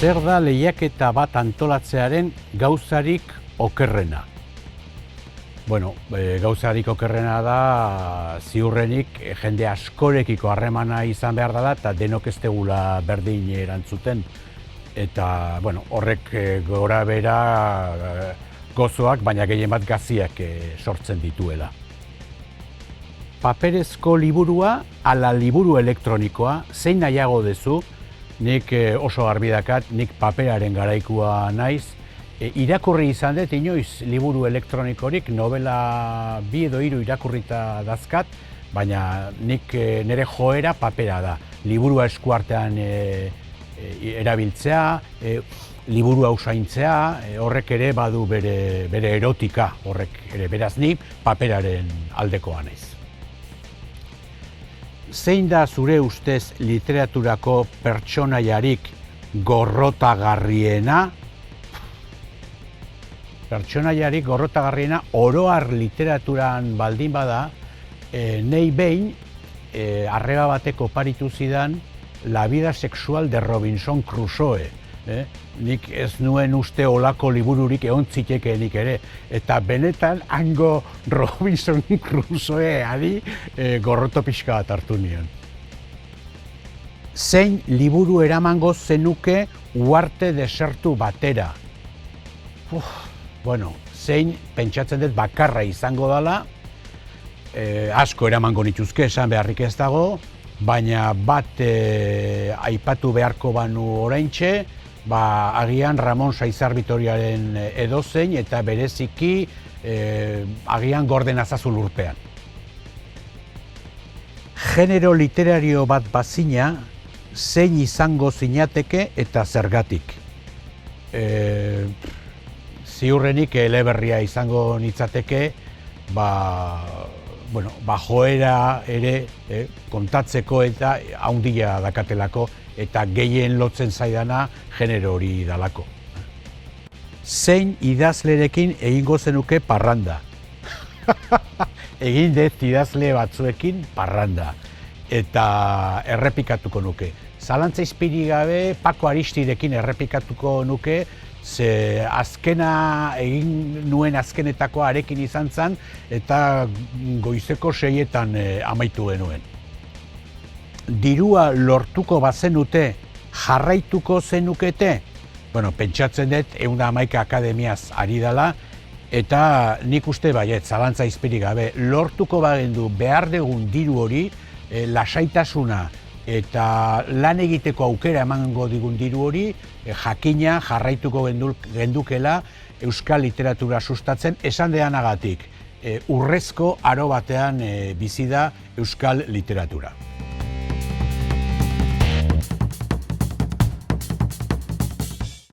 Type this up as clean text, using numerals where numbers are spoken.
Zer da lehiaketa bat antolatzearen gauzarik okerrena? Bueno, gauzarik okerrena da ziurrenik jende askorekiko harremana izan behar dela eta denok ez degula berdin erantzuten. Eta bueno, horrek gora bera gozoak, baina gehien bat gaziak sortzen dituela. Paperezko liburua ala liburu elektronikoa, zein nahiago duzu? Nik oso garbi dakat, nik paperaren garaikua naiz. Irakurri izan dut inoiz liburu elektronikorik, novela 2 edo 3 irakurrita dazkat, baina nik nire joera papera da. Liburua eskuartean erabiltzea, liburua usaintzea, horrek ere badu bere erotika, horrek ere beraz ni paperaren aldekoa naiz. Zein da zure ustez literaturako pertsonaiarik gorrotagarriena? Pertsonaiarik gorrotagarriena oroar literaturan baldin bada, nei behin arreba bateko oparitu zidan La vida sexual de Robinson Crusoe. Nik ez nuen uste olako libururik egon zitekeenik ere. Eta benetan hango Robinson Crusoeari gorroto pixka bat hartu nion. Zein liburu eramango zenuke uharte desertu batera? Bueno, zein pentsatzen dut bakarra izango dela, asko eramango nituzke esan beharrik ez dago, baina bat aipatu beharko banu oraintxe, agian Ramon Saizar Vitoriaren edozein eta bereziki agian Gorden Azazul Urpean. Genero literario bat bazina, zein izango zinateke eta zergatik? Ziurrenik eleberria izango nitzateke, joera ere kontatzeko eta haundia dakatelako eta gehien lotzen zaidana genero hori dalako. Zein idazlerekin egingo zenuke parranda? Egin dut idazle batzuekin parranda eta errepikatuko nuke. Zalantza izpirik gabe Paco Aristidekin errepikatuko nuke, ze azkena egin nuen azkenetakoa arekin izan zen eta goizeko 6etan amaitu genuen. Dirua lortuko bazenute, jarraituko zenukete? Bueno, pentsatzen dut 111 akademiaz ari dela eta nik uste baiet, zalantza izpirik gabe, lortuko bagendu behar dugun diru hori, lasaitasuna eta lan egiteko aukera emango digun diru hori, jakina jarraituko gendukela euskal literatura sustatzen, esan deanagatik, urrezko aro batean bizi da euskal literatura.